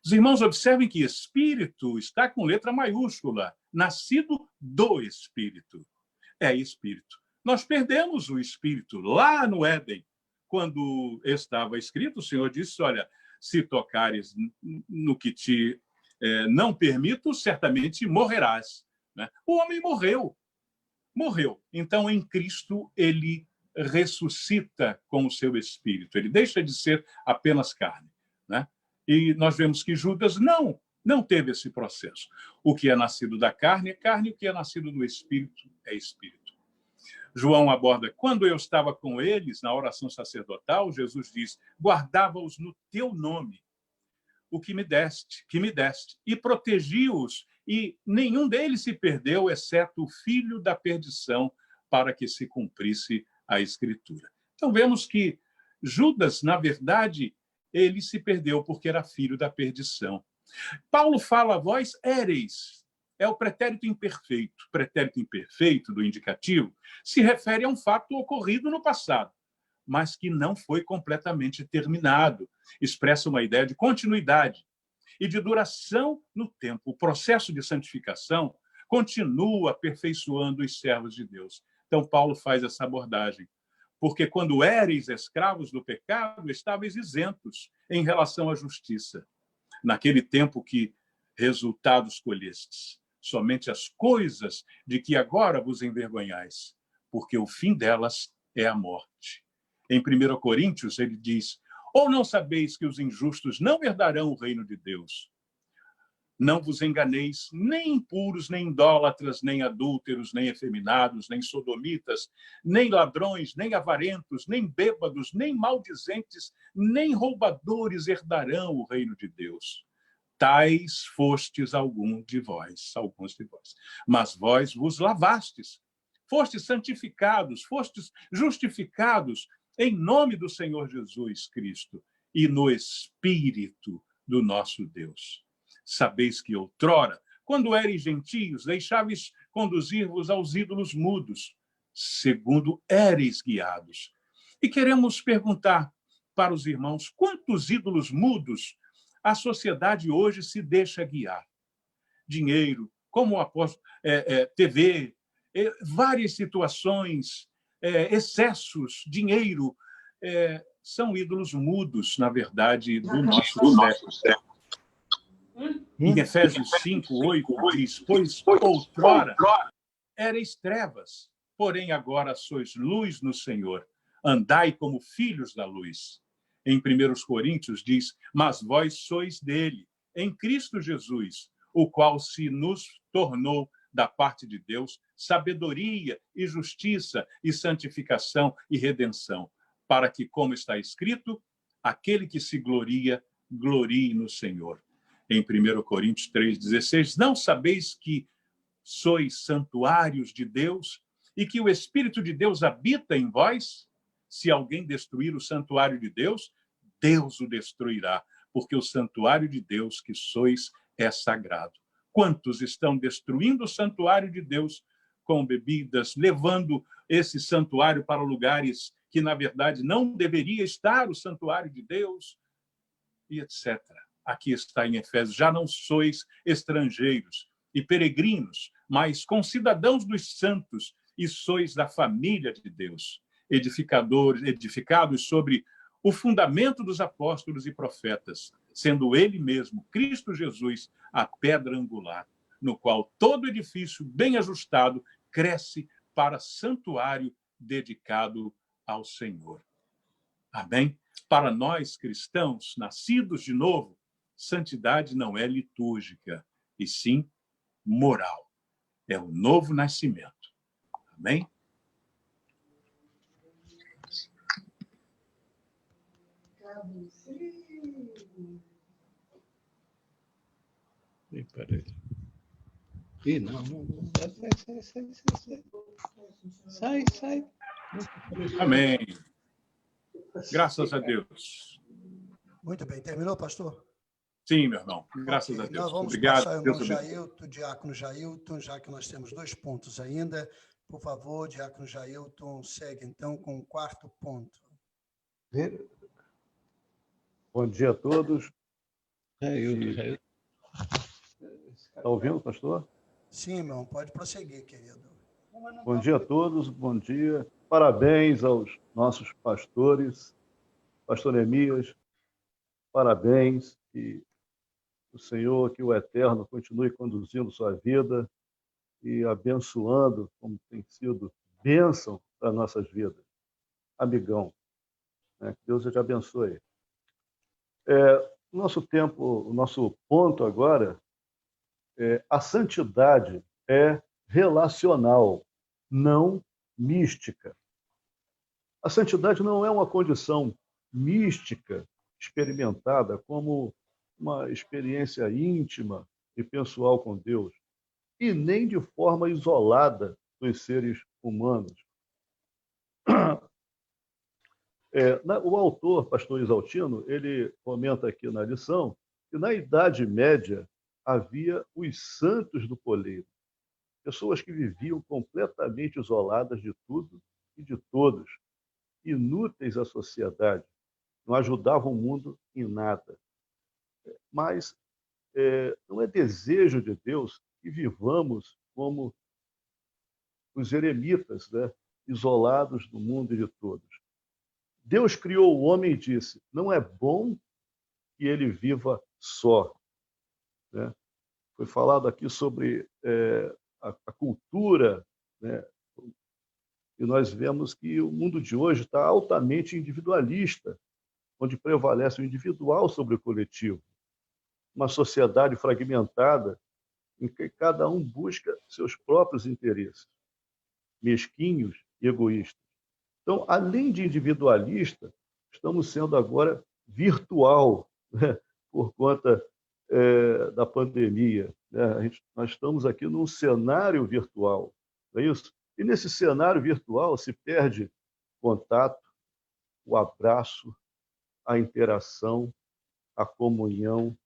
Os irmãos observem que Espírito está com letra maiúscula. Nascido do Espírito. É Espírito. Nós perdemos o Espírito lá no Éden. Quando estava escrito, o Senhor disse, olha, se tocares no que te não permito, certamente morrerás. Né? O homem morreu. Morreu. Então, em Cristo, ele ressuscita com o seu espírito. Ele deixa de ser apenas carne. Né? E nós vemos que Judas não teve esse processo. O que é nascido da carne é carne, o que é nascido do espírito é espírito. João aborda, quando eu estava com eles, na oração sacerdotal, Jesus diz, guardava-os no teu nome, o que me deste, e protegi-os, e nenhum deles se perdeu, exceto o filho da perdição, para que se cumprisse a Escritura. Então, vemos que Judas, na verdade, ele se perdeu porque era filho da perdição. Paulo fala, vós éreis, é o pretérito imperfeito. Pretérito imperfeito do indicativo se refere a um fato ocorrido no passado, mas que não foi completamente terminado. Expressa uma ideia de continuidade e de duração no tempo. O processo de santificação continua aperfeiçoando os servos de Deus. Então, Paulo faz essa abordagem. Porque quando éreis escravos do pecado, estáveis isentos em relação à justiça. Naquele tempo que resultados colhestes. Somente as coisas de que agora vos envergonhais, porque o fim delas é a morte. Em 1 Coríntios, ele diz, ou não sabeis que os injustos não herdarão o reino de Deus? Não vos enganeis, nem impuros, nem idólatras, nem adúlteros, nem efeminados, nem sodomitas, nem ladrões, nem avarentos, nem bêbados, nem maldizentes, nem roubadores herdarão o reino de Deus. Tais fostes alguns de vós. Mas vós vos lavastes, fostes santificados, fostes justificados em nome do Senhor Jesus Cristo e no Espírito do nosso Deus. Sabeis que outrora, quando éreis gentios, deixáveis conduzir-vos aos ídolos mudos, segundo éreis guiados. E queremos perguntar para os irmãos, quantos ídolos mudos a sociedade hoje se deixa guiar? Dinheiro, como o apóstolo TV, várias situações, excessos, dinheiro, são ídolos mudos, na verdade, do nosso século. Em Efésios 5:8 diz: pois outrora erais trevas, porém agora sois luz no Senhor. Andai como filhos da luz. Em 1 Coríntios diz: mas vós sois dele, em Cristo Jesus, o qual se nos tornou da parte de Deus sabedoria e justiça e santificação e redenção, para que, como está escrito, aquele que se gloria, glorie no Senhor. Em 1 Coríntios 3,16, não sabeis que sois santuários de Deus e que o Espírito de Deus habita em vós? Se alguém destruir o santuário de Deus, Deus o destruirá, porque o santuário de Deus que sois é sagrado. Quantos estão destruindo o santuário de Deus com bebidas, levando esse santuário para lugares que, na verdade, não deveria estar o santuário de Deus, e etc. Aqui está em Efésios: já não sois estrangeiros e peregrinos, mas concidadãos dos santos, e sois da família de Deus, edificados sobre o fundamento dos apóstolos e profetas, sendo ele mesmo, Cristo Jesus, a pedra angular, no qual todo edifício bem ajustado cresce para santuário dedicado ao Senhor. Amém? Para nós cristãos, nascidos de novo, santidade não é litúrgica, e sim moral. É o novo nascimento. Amém? Peraí. Ih, não. Sai. Amém. Graças a Deus. Muito bem. Terminou, pastor? Sim, meu irmão. Graças a Deus. Nós vamos Obrigado. passar ao irmão Jailton, diácono Jailton, já que nós temos 2 pontos ainda. Por favor, diácono Jailton, segue então com o 4º ponto. Bom dia a todos. Jailton. Está ouvindo, pastor? Sim, irmão, pode prosseguir, querido. Bom dia a todos, bom dia. Parabéns aos nossos pastores, pastor Neemias, parabéns, que o Senhor, que o Eterno continue conduzindo sua vida e abençoando, como tem sido bênção para nossas vidas. Amigão, né? Que Deus te abençoe. O nosso ponto agora a santidade é relacional, não mística. A santidade não é uma condição mística experimentada como uma experiência íntima e pessoal com Deus, e nem de forma isolada dos seres humanos. O autor, pastor Isaltino, ele comenta aqui na lição que na Idade Média havia os santos do poleiro, pessoas que viviam completamente isoladas de tudo e de todos, inúteis à sociedade, não ajudavam o mundo em nada. Mas não é desejo de Deus que vivamos como os eremitas, né? Isolados do mundo e de todos. Deus criou o homem e disse: não é bom que ele viva só. Né? Foi falado aqui sobre a cultura, né? E nós vemos que o mundo de hoje está altamente individualista, onde prevalece o individual sobre o coletivo. Uma sociedade fragmentada em que cada um busca seus próprios interesses, mesquinhos e egoístas. Então, além de individualista, estamos sendo agora virtual, né? Por conta da pandemia. Né? Nós estamos aqui num cenário virtual, não é isso? E nesse cenário virtual se perde contato, o abraço, a interação, a comunhão,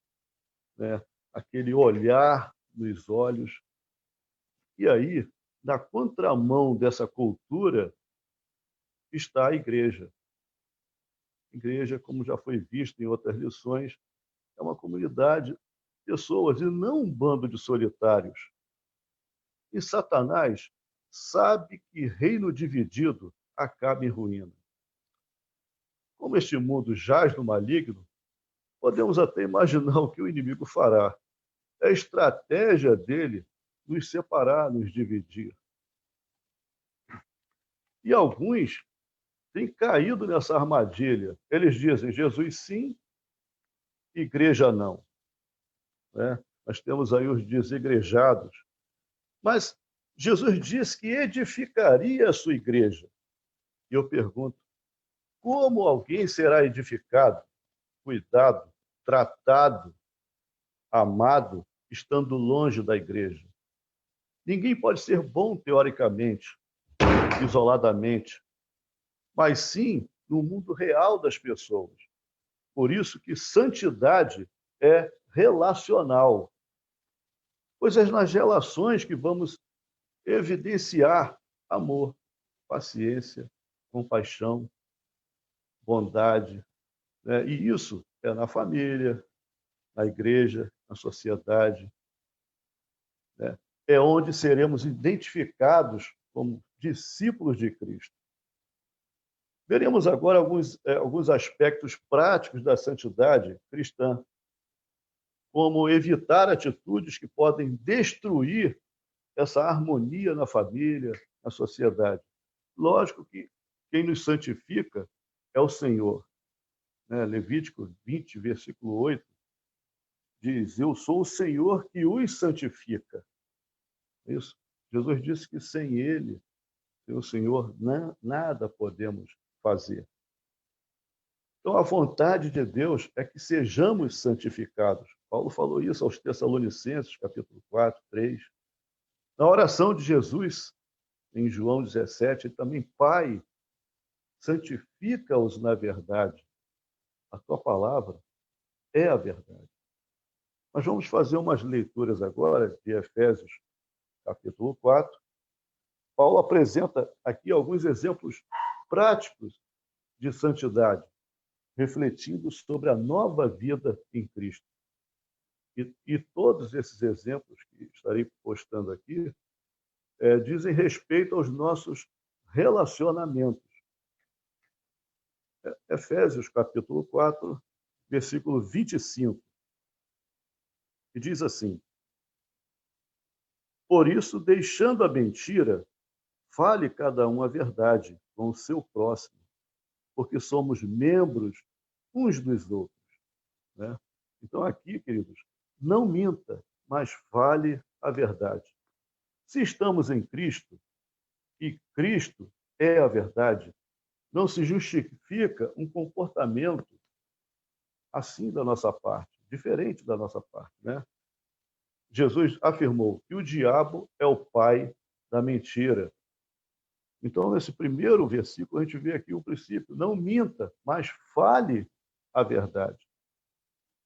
né? Aquele olhar nos olhos. E aí, na contramão dessa cultura, está a igreja. A igreja, como já foi visto em outras lições, é uma comunidade de pessoas e não um bando de solitários. E Satanás sabe que reino dividido acaba em ruína. Como este mundo jaz no maligno, podemos até imaginar o que o inimigo fará. É a estratégia dele nos separar, nos dividir. E alguns têm caído nessa armadilha. Eles dizem, Jesus sim, igreja não. Né? Nós temos aí os desigrejados. Mas Jesus disse que edificaria a sua igreja. E eu pergunto, como alguém será edificado, cuidado, tratado, amado, estando longe da igreja? Ninguém pode ser bom teoricamente, isoladamente, mas sim no mundo real das pessoas. Por isso que santidade é relacional. Pois é nas relações que vamos evidenciar amor, paciência, compaixão, bondade. Né? E isso é na família, na igreja, na sociedade. Né? É onde seremos identificados como discípulos de Cristo. Veremos agora alguns aspectos práticos da santidade cristã, como evitar atitudes que podem destruir essa harmonia na família, na sociedade. Lógico que quem nos santifica é o Senhor. Né? Levítico 20, versículo 8, diz, eu sou o Senhor que os santifica. Isso. Jesus disse que sem Ele, sem o Senhor, nada podemos fazer. Então, a vontade de Deus é que sejamos santificados. Paulo falou isso aos Tessalonicenses, capítulo 4, 3. Na oração de Jesus, em João 17, também, Pai, santifica-os na verdade. A tua palavra é a verdade. Nós vamos fazer umas leituras agora de Efésios, capítulo 4. Paulo apresenta aqui alguns exemplos práticos de santidade, refletindo sobre a nova vida em Cristo. E todos esses exemplos que estarei postando aqui dizem respeito aos nossos relacionamentos. Efésios, capítulo 4, versículo 25, que diz assim, por isso, deixando a mentira, fale cada um a verdade com o seu próximo, porque somos membros uns dos outros. Né? Então, aqui, queridos, não minta, mas fale a verdade. Se estamos em Cristo, e Cristo é a verdade, não se justifica um comportamento assim da nossa parte, diferente da nossa parte. Né? Jesus afirmou que o diabo é o pai da mentira. Então, nesse primeiro versículo, a gente vê aqui o princípio, não minta, mas fale a verdade.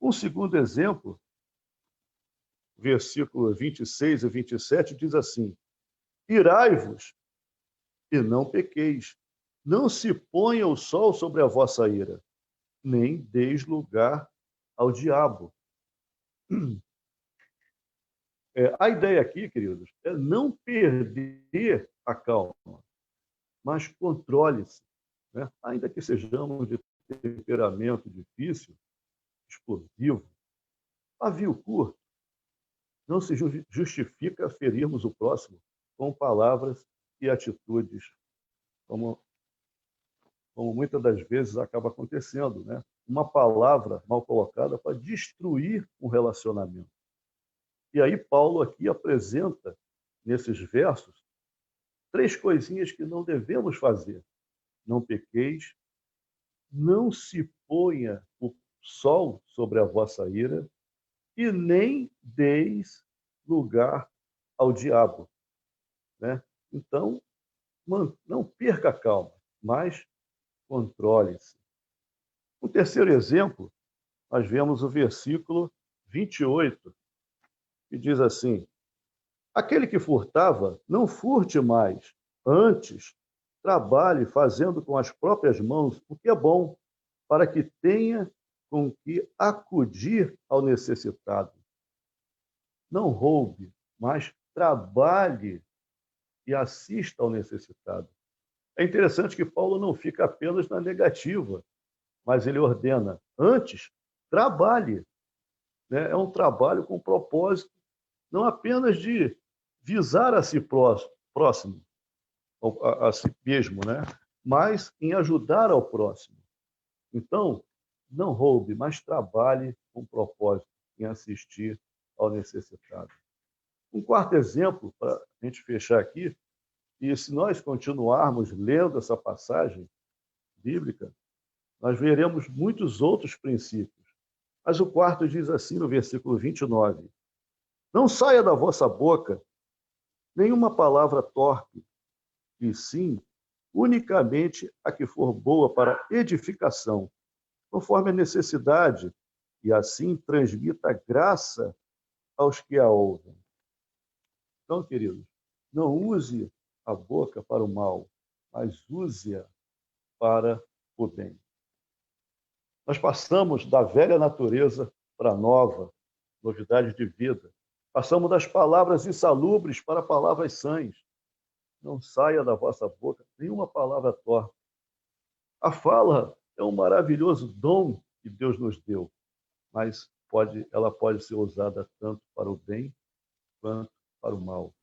Um segundo exemplo, versículo 26 e 27, diz assim, irai-vos e não pequeis, não se ponha o sol sobre a vossa ira, nem deis lugar ao diabo. A ideia aqui, queridos, é não perder a calma, mas controle-se. Né? Ainda que sejamos de temperamento difícil, explosivo, pavio curto, não se justifica ferirmos o próximo com palavras e atitudes, como muitas das vezes acaba acontecendo. Né? Uma palavra mal colocada pode destruir um relacionamento. E aí Paulo aqui apresenta, nesses versos, 3 coisinhas que não devemos fazer. Não pequeis, não se ponha o sol sobre a vossa ira e nem deis lugar ao diabo. Né? Então, não perca a calma, mas controle-se. O terceiro exemplo, nós vemos o versículo 28, que diz assim, aquele que furtava, não furte mais, antes trabalhe fazendo com as próprias mãos o que é bom, para que tenha com que acudir ao necessitado. Não roube, mas trabalhe e assista ao necessitado. É interessante que Paulo não fica apenas na negativa, mas ele ordena, antes, trabalhe. Né? É um trabalho com propósito, não apenas de visar a si próximo, a si mesmo, né? Mas em ajudar ao próximo. Então, não roube, mas trabalhe com propósito em assistir ao necessitado. Um quarto exemplo, para a gente fechar aqui, e se nós continuarmos lendo essa passagem bíblica, nós veremos muitos outros princípios. Mas o quarto diz assim no versículo 29, não saia da vossa boca nenhuma palavra torpe, e sim, unicamente a que for boa para edificação, conforme a necessidade, e assim transmita graça aos que a ouvem. Então, queridos, não use a boca para o mal, mas use-a para o bem. Nós passamos da velha natureza para a nova, novidade de vida. Passamos das palavras insalubres para palavras sãs. Não saia da vossa boca nenhuma palavra torta. A fala é um maravilhoso dom que Deus nos deu, mas ela pode ser usada tanto para o bem quanto para o mal.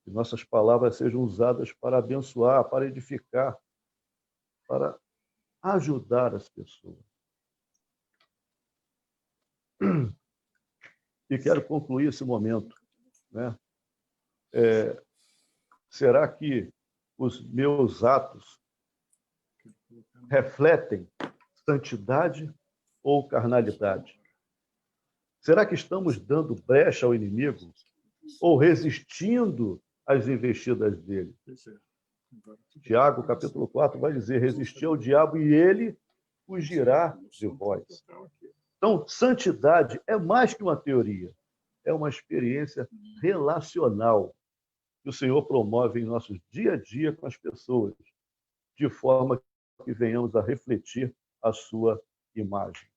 Que nossas palavras sejam usadas para abençoar, para edificar, para ajudar as pessoas. E quero concluir esse momento, né? Será que os meus atos refletem santidade ou carnalidade? Será que estamos dando brecha ao inimigo ou resistindo às investidas dele? Tiago, capítulo 4, vai dizer, resistir ao diabo e ele fugirá de vós. Então, santidade é mais que uma teoria, é uma experiência relacional que o Senhor promove em nosso dia a dia com as pessoas, de forma que venhamos a refletir a sua imagem.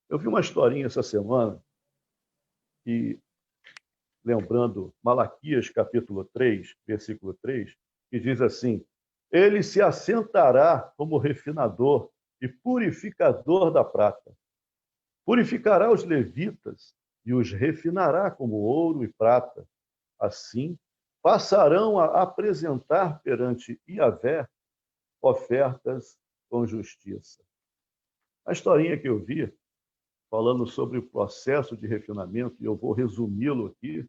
Eu vi uma historinha essa semana, e lembrando Malaquias, capítulo 3, versículo 3, que diz assim, ele se assentará como refinador e purificador da prata. Purificará os levitas e os refinará como ouro e prata. Assim, passarão a apresentar perante Yahvé ofertas com justiça. A historinha que eu vi, falando sobre o processo de refinamento, e eu vou resumi-lo aqui,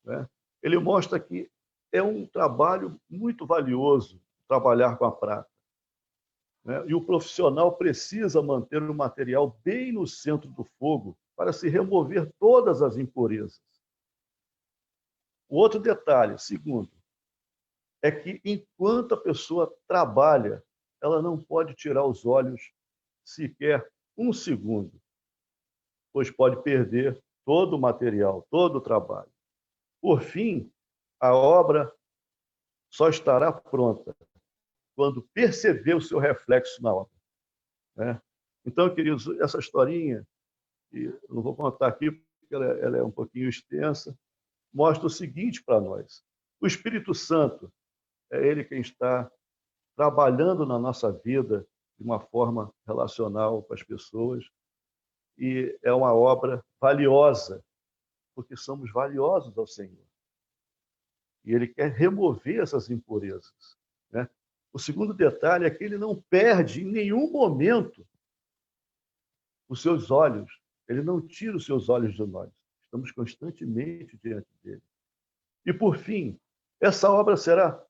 né? Ele mostra que é um trabalho muito valioso trabalhar com a prata. Né? E o profissional precisa manter o material bem no centro do fogo para se remover todas as impurezas. O outro detalhe, segundo, é que enquanto a pessoa trabalha, ela não pode tirar os olhos sequer um segundo, pois pode perder todo o material, todo o trabalho. Por fim, a obra só estará pronta quando perceber o seu reflexo na obra. Né? Então, queridos, essa historinha, e eu não vou contar aqui porque ela é um pouquinho extensa, mostra o seguinte para nós. O Espírito Santo é ele quem está trabalhando na nossa vida de uma forma relacional com as pessoas, e é uma obra valiosa, porque somos valiosos ao Senhor. E ele quer remover essas impurezas. Né? O segundo detalhe é que ele não perde em nenhum momento os seus olhos. Ele não tira os seus olhos de nós. Estamos constantemente diante dele. E, por fim, essa obra será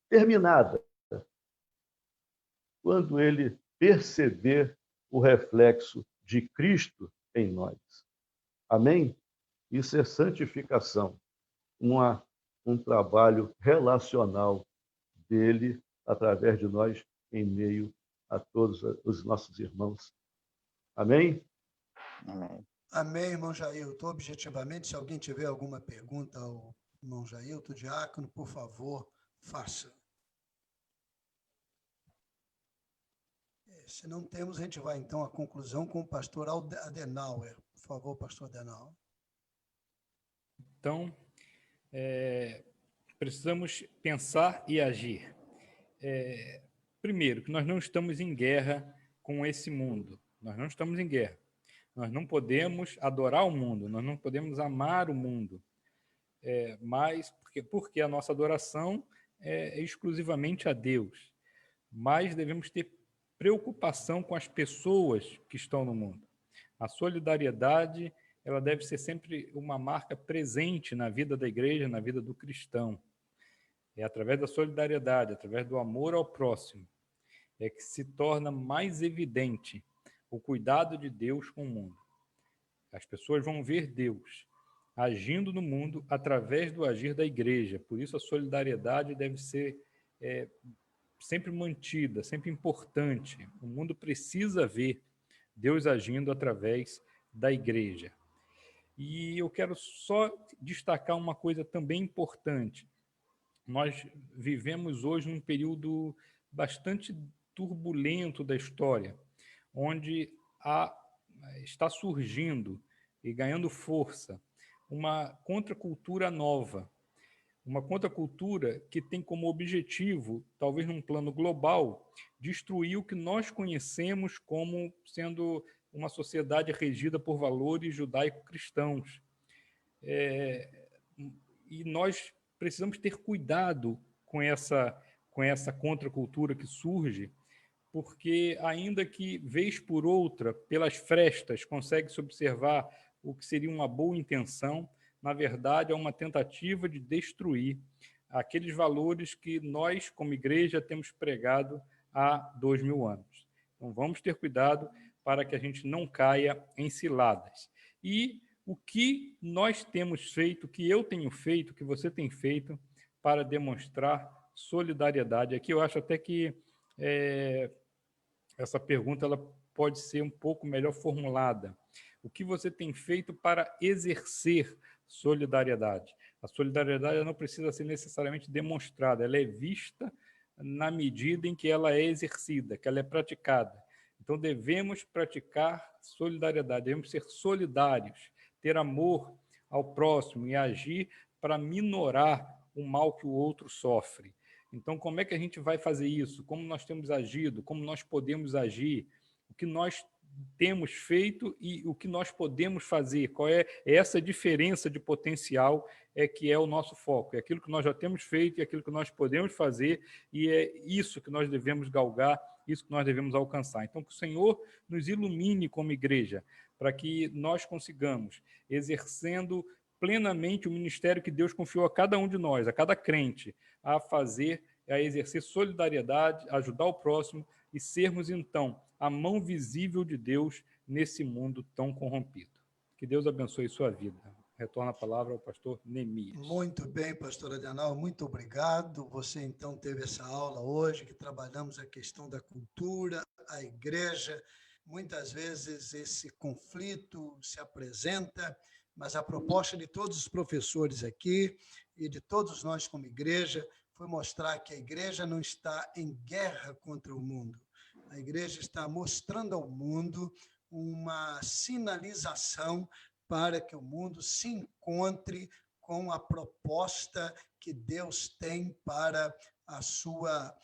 terminada quando ele perceber o reflexo de Cristo em nós. Amém? Isso é santificação, um trabalho relacional dele através de nós em meio a todos os nossos irmãos. Amém? Amém. Amém, irmão Jailton. Objetivamente, se alguém tiver alguma pergunta ao irmão Jailton, diácono, por favor, faça. Se não temos, a gente vai então à conclusão com o pastor Adenauer. Por favor, pastor Adenauer. Então, precisamos pensar e agir. Primeiro, que nós não estamos em guerra com esse mundo. Nós não estamos em guerra. Nós não podemos adorar o mundo, nós não podemos amar o mundo. Mas porque a nossa adoração é exclusivamente a Deus. Mas devemos ter preocupação com as pessoas que estão no mundo. A solidariedade, ela deve ser sempre uma marca presente na vida da igreja, na vida do cristão. É através da solidariedade, através do amor ao próximo, é que se torna mais evidente o cuidado de Deus com o mundo. As pessoas vão ver Deus agindo no mundo através do agir da igreja. Por isso a solidariedade deve ser sempre mantida, sempre importante. O mundo precisa ver Deus agindo através da igreja. E eu quero só destacar uma coisa também importante. Nós vivemos hoje num período bastante turbulento da história, onde está surgindo e ganhando força uma contracultura nova, uma contracultura que tem como objetivo, talvez num plano global, destruir o que nós conhecemos como sendo uma sociedade regida por valores judaico-cristãos. E nós precisamos ter cuidado com essa contracultura que surge, porque ainda que, vez por outra, pelas frestas, consegue-se observar o que seria uma boa intenção, na verdade, é uma tentativa de destruir aqueles valores que nós, como igreja, temos pregado há 2000 anos. Então, vamos ter cuidado para que a gente não caia em ciladas. E o que nós temos feito, o que eu tenho feito, o que você tem feito para demonstrar solidariedade? Aqui eu acho até que essa pergunta ela pode ser um pouco melhor formulada. O que você tem feito para exercer solidariedade? A solidariedade não precisa ser necessariamente demonstrada, ela é vista na medida em que ela é exercida, que ela é praticada. Então, devemos praticar solidariedade, devemos ser solidários, ter amor ao próximo e agir para minorar o mal que o outro sofre. Então, como é que a gente vai fazer isso? Como nós temos agido? Como nós podemos agir? O que nós temos feito e o que nós podemos fazer? Qual é essa diferença de potencial que é o nosso foco? É aquilo que nós já temos feito e aquilo que nós podemos fazer, e é isso que nós devemos galgar, isso que nós devemos alcançar. Então, que o Senhor nos ilumine como igreja, para que nós consigamos, exercendo plenamente o ministério que Deus confiou a cada um de nós, a cada crente, a exercer solidariedade, ajudar o próximo e sermos, então, a mão visível de Deus nesse mundo tão corrompido. Que Deus abençoe sua vida. Retorno a palavra ao pastor Neemias. Muito bem, pastor Adenal, muito obrigado. Você, então, teve essa aula hoje, que trabalhamos a questão da cultura, a igreja. Muitas vezes esse conflito se apresenta, mas a proposta de todos os professores aqui e de todos nós como igreja foi mostrar que a igreja não está em guerra contra o mundo. A igreja está mostrando ao mundo uma sinalização para que o mundo se encontre com a proposta que Deus tem para a sua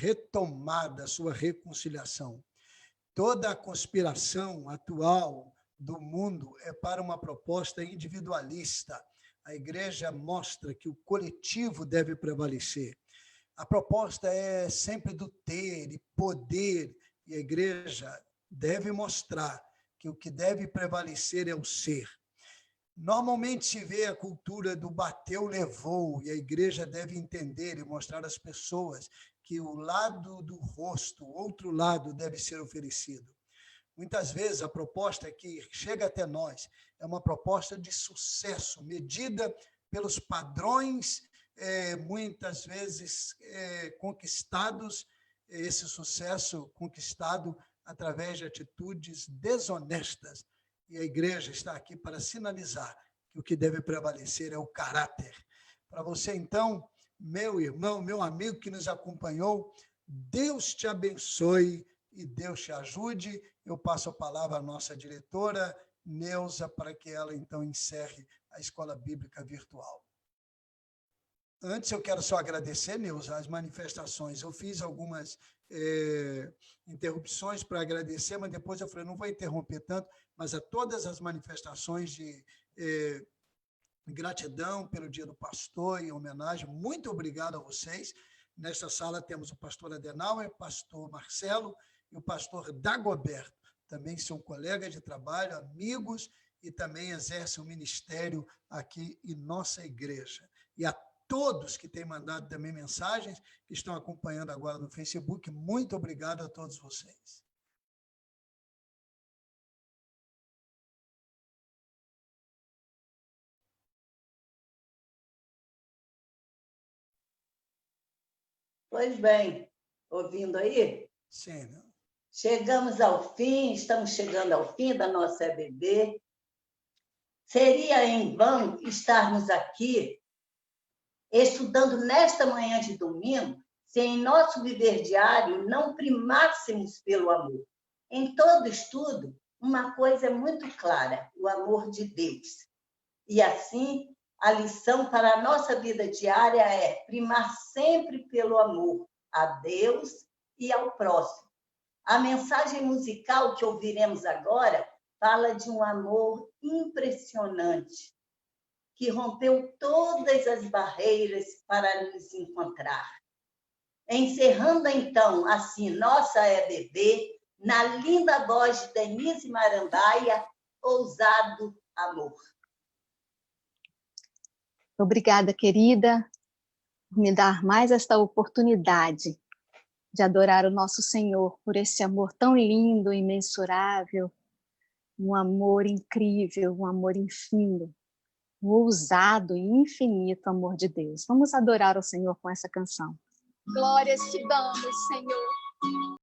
retomada, a sua reconciliação. Toda a conspiração atual do mundo é para uma proposta individualista. A igreja mostra que o coletivo deve prevalecer. A proposta é sempre do ter e poder, e a igreja deve mostrar que o que deve prevalecer é o ser. Normalmente se vê a cultura do bateu, levou, e a igreja deve entender e mostrar às pessoas que o lado do rosto, o outro lado, deve ser oferecido. Muitas vezes a proposta que chega até nós é uma proposta de sucesso, medida pelos padrões, muitas vezes conquistados, esse sucesso conquistado através de atitudes desonestas. E a igreja está aqui para sinalizar que o que deve prevalecer é o caráter. Para você, então, meu irmão, meu amigo que nos acompanhou, Deus te abençoe e Deus te ajude. Eu passo a palavra à nossa diretora, Neuza para que ela, então, encerre a Escola Bíblica Virtual. Antes, eu quero só agradecer, Neuza, as manifestações. Eu fiz algumas interrupções para agradecer, mas depois eu falei, não vou interromper tanto, mas a todas as manifestações de gratidão pelo Dia do Pastor e homenagem. Muito obrigado a vocês. Nesta sala temos o pastor Adenauer, o pastor Marcelo e o pastor Dagoberto. Também são colegas de trabalho, amigos, e também exercem o ministério aqui em nossa igreja. E a todos que têm mandado também mensagens, que estão acompanhando agora no Facebook, muito obrigado a todos vocês. Pois bem, ouvindo aí? Sim, né? Estamos chegando ao fim da nossa EBD. Seria em vão estarmos aqui estudando nesta manhã de domingo se em nosso viver diário não primássemos pelo amor. Em todo estudo, uma coisa é muito clara, o amor de Deus. E assim, a lição para a nossa vida diária é primar sempre pelo amor a Deus e ao próximo. A mensagem musical que ouviremos agora fala de um amor impressionante, que rompeu todas as barreiras para nos encontrar. Encerrando, então, assim, nossa EBD, na linda voz de Denise Marandaia, Ousado Amor. Obrigada, querida, por me dar mais esta oportunidade de adorar o nosso Senhor por esse amor tão lindo, imensurável, um amor incrível, um amor infindo, um ousado e infinito amor de Deus. Vamos adorar o Senhor com essa canção. Glórias te damos, Senhor.